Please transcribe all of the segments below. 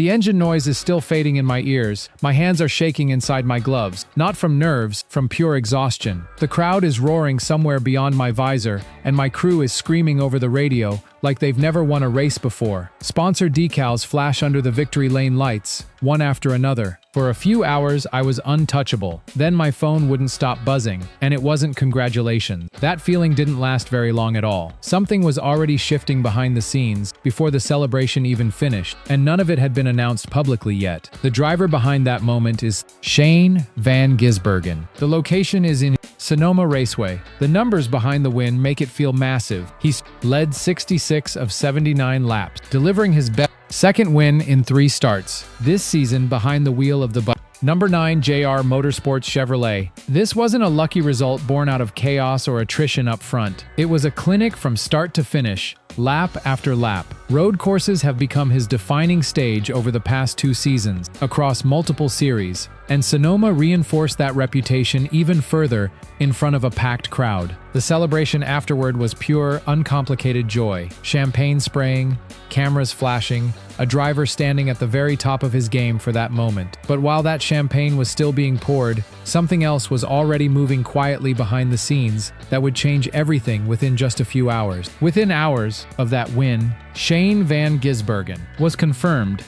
The engine noise is still fading in my ears. My hands are shaking inside my gloves, not from nerves, from pure exhaustion. The crowd is roaring somewhere beyond my visor, and my crew is screaming over the radio like they've never won a race before. Sponsor decals flash under the victory lane lights, one after another. For a few hours, I was untouchable. Then my phone wouldn't stop buzzing, and it wasn't congratulations. That feeling didn't last very long at all. Something was already shifting behind the scenes before the celebration even finished, and none of it had been announced publicly yet. The driver behind that moment is Shane van Gisbergen. The location is in Sonoma Raceway. The numbers behind the win make it feel massive. He's led 66 of 79 laps, delivering his best second win in 3 starts this season behind the wheel of the Number 9 JR Motorsports Chevrolet. This wasn't a lucky result born out of chaos or attrition up front. It was a clinic from start to finish, lap after lap. Road courses have become his defining stage over the past 2 seasons, across multiple series, and Sonoma reinforced that reputation even further in front of a packed crowd. The celebration afterward was pure, uncomplicated joy. Champagne spraying, cameras flashing, a driver standing at the very top of his game for that moment. But while that champagne was still being poured, something else was already moving quietly behind the scenes that would change everything within just a few hours. Within hours of that win, Shane van Gisbergen was confirmed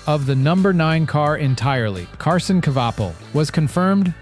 of the number 9 car entirely. Carson Kvapil was confirmed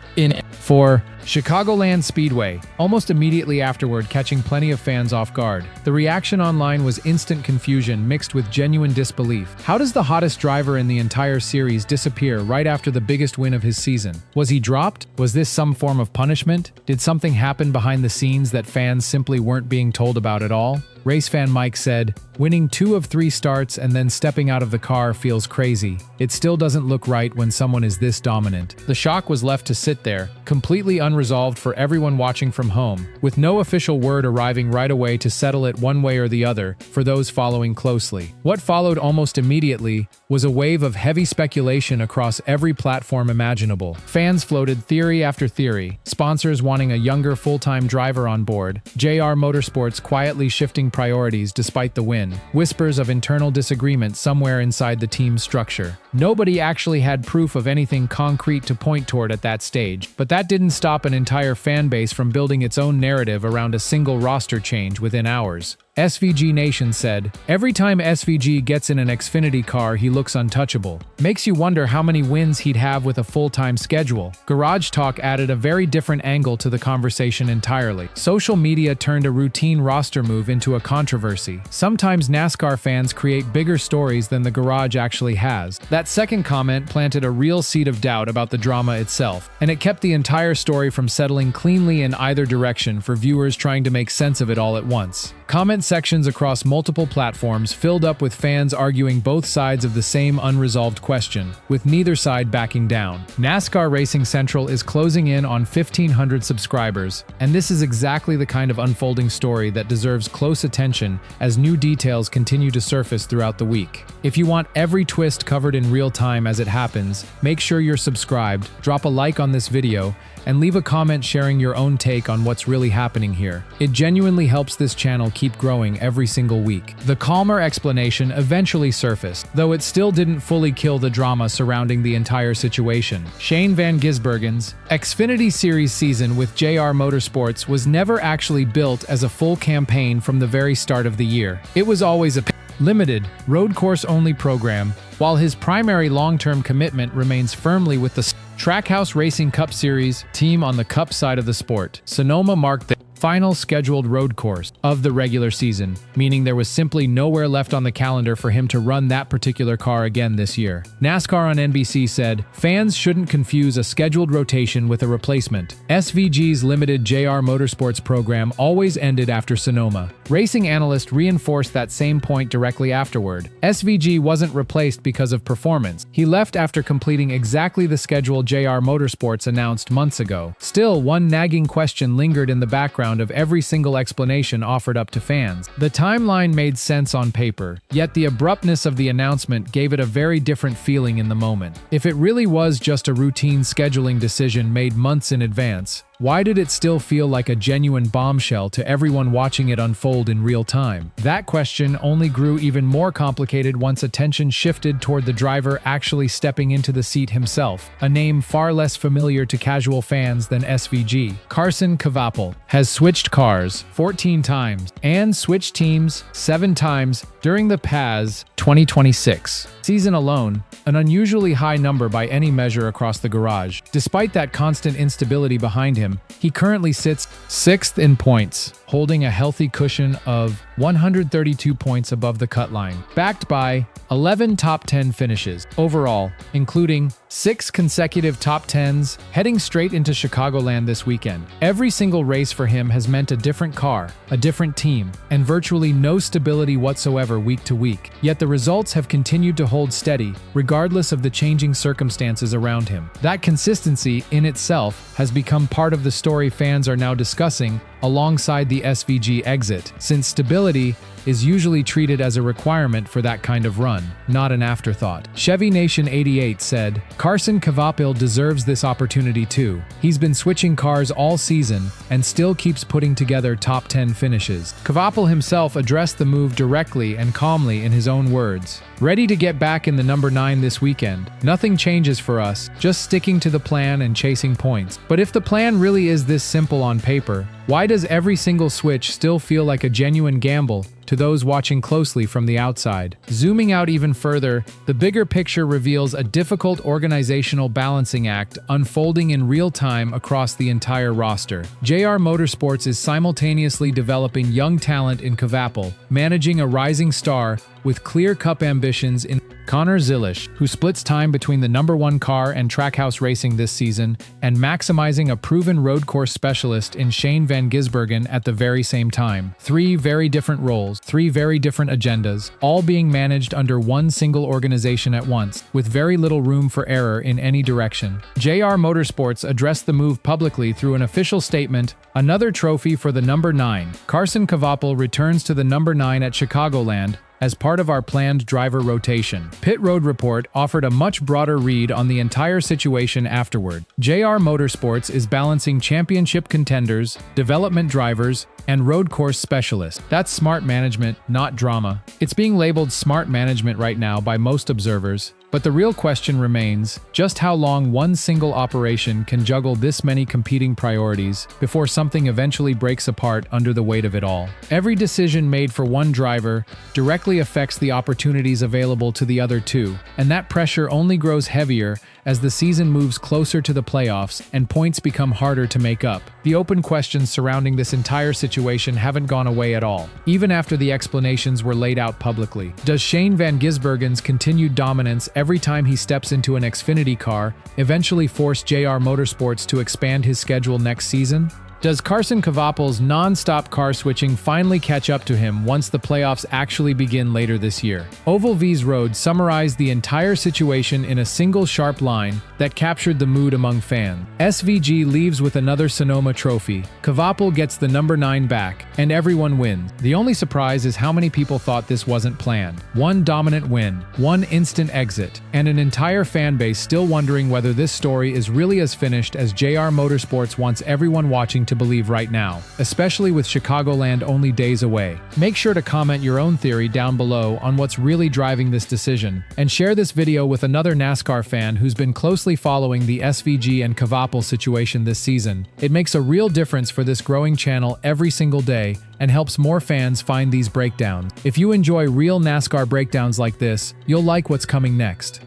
for Chicagoland Speedway, almost immediately afterward, catching plenty of fans off guard. The reaction online was instant confusion mixed with genuine disbelief. How does the hottest driver in the entire series disappear right after the biggest win of his season? Was he dropped? Was this some form of punishment? Did something happen behind the scenes that fans simply weren't being told about at all? Race fan Mike said, "Winning 2 of 3 starts and then stepping out of the car feels crazy. It still doesn't look right when someone is this dominant." The shock was left to sit there, completely unresolved for everyone watching from home, with no official word arriving right away to settle it one way or the other for those following closely. What followed almost immediately was a wave of heavy speculation across every platform imaginable. Fans floated theory after theory, sponsors wanting a younger full-time driver on board, JR Motorsports quietly shifting priorities despite the win, whispers of internal disagreement somewhere inside the team's structure. Nobody actually had proof of anything concrete to point toward at that stage, but that didn't stop an entire fan base from building its own narrative around a single roster change within hours. SVG Nation said, "Every time SVG gets in an Xfinity car, he looks untouchable. Makes you wonder how many wins he'd have with a full-time schedule." Garage Talk added a very different angle to the conversation entirely. Social media turned a routine roster move into a controversy. Sometimes NASCAR fans create bigger stories than the garage actually has. That second comment planted a real seed of doubt about the drama itself, and it kept the entire story from settling cleanly in either direction for viewers trying to make sense of it all at once. Comment sections across multiple platforms filled up with fans arguing both sides of the same unresolved question, with neither side backing down. NASCAR Racing Central is closing in on 1,500 subscribers, and this is exactly the kind of unfolding story that deserves close attention as new details continue to surface throughout the week. If you want every twist covered in real time as it happens, make sure you're subscribed, drop a like on this video, and leave a comment sharing your own take on what's really happening here. It genuinely helps this channel keep growing every single week. The calmer explanation eventually surfaced, though it still didn't fully kill the drama surrounding the entire situation. Shane van Gisbergen's Xfinity Series season with JR Motorsports was never actually built as a full campaign from the very start of the year. It was always a limited, road course-only program, while his primary long-term commitment remains firmly with the Trackhouse Racing Cup Series team on the Cup side of the sport. Sonoma marked the final scheduled road course of the regular season, meaning there was simply nowhere left on the calendar for him to run that particular car again this year. NASCAR on NBC said, "Fans shouldn't confuse a scheduled rotation with a replacement. SVG's limited JR Motorsports program always ended after Sonoma." Racing analyst reinforced that same point directly afterward. SVG wasn't replaced because of performance. He left after completing exactly the schedule JR Motorsports announced months ago. Still, one nagging question lingered in the background of every single explanation offered up to fans. The timeline made sense on paper, yet the abruptness of the announcement gave it a very different feeling in the moment. If it really was just a routine scheduling decision made months in advance, why did it still feel like a genuine bombshell to everyone watching it unfold in real time? That question only grew even more complicated once attention shifted toward the driver actually stepping into the seat himself, a name far less familiar to casual fans than SVG. Carson Kvapil has switched cars 14 times and switched teams 7 times during the PAS 2026 season alone, an unusually high number by any measure across the garage. Despite that constant instability behind him, he currently sits 6th in points, holding a healthy cushion of 132 points above the cut line, backed by 11 top 10 finishes overall, including 6 consecutive top 10s, heading straight into Chicagoland this weekend. Every single race for him has meant a different car, a different team, and virtually no stability whatsoever week to week. Yet the results have continued to hold steady, regardless of the changing circumstances around him. That consistency in itself has become part of the story fans are now discussing alongside the SVG exit, since stability is usually treated as a requirement for that kind of run, not an afterthought. Chevy Nation 88 said, Carson Kvapil deserves this opportunity too. He's been switching cars all season and still keeps putting together top 10 finishes. Kvapil himself addressed the move directly and calmly in his own words. Ready to get back in the number 9 this weekend. Nothing changes for us, just sticking to the plan and chasing points. But if the plan really is this simple on paper, why does every single switch still feel like a genuine gamble to those watching closely from the outside? Zooming out even further, the bigger picture reveals a difficult organizational balancing act unfolding in real time across the entire roster. JR Motorsports is simultaneously developing young talent in Kvapil, managing a rising star with clear cup ambitions in Connor Zilisch, who splits time between the number 1 car and Trackhouse racing this season, and maximizing a proven road course specialist in Shane Van Gisbergen at the very same time. 3 very different roles, 3 very different agendas, all being managed under one single organization at once, with very little room for error in any direction. JR Motorsports addressed the move publicly through an official statement, another trophy for the number 9. Carson Kvapil returns to the number 9 at Chicagoland, as part of our planned driver rotation. Pit Road Report offered a much broader read on the entire situation afterward. JR Motorsports is balancing championship contenders, development drivers, and road course specialists. That's smart management, not drama. It's being labeled smart management right now by most observers, but the real question remains, just how long one single operation can juggle this many competing priorities before something eventually breaks apart under the weight of it all. Every decision made for one driver directly affects the opportunities available to the other 2, and that pressure only grows heavier as the season moves closer to the playoffs and points become harder to make up. The open questions surrounding this entire situation haven't gone away at all, even after the explanations were laid out publicly. Does Shane Van Gisbergen's continued dominance every time he steps into an Xfinity car eventually force JR Motorsports to expand his schedule next season? Does Carson Kvapil's non-stop car switching finally catch up to him once the playoffs actually begin later this year? Oval V's Road summarized the entire situation in a single sharp line that captured the mood among fans. SVG leaves with another Sonoma trophy, Kvapil gets the number 9 back, and everyone wins. The only surprise is how many people thought this wasn't planned. One dominant win, one instant exit, and an entire fan base still wondering whether this story is really as finished as JR Motorsports wants everyone watching to believe right now, especially with Chicagoland only days away. Make sure to comment your own theory down below on what's really driving this decision, and share this video with another NASCAR fan who's been closely following the SVG and Kvapil situation this season. It makes a real difference for this growing channel every single day and helps more fans find these breakdowns. If you enjoy real NASCAR breakdowns like this, you'll like what's coming next.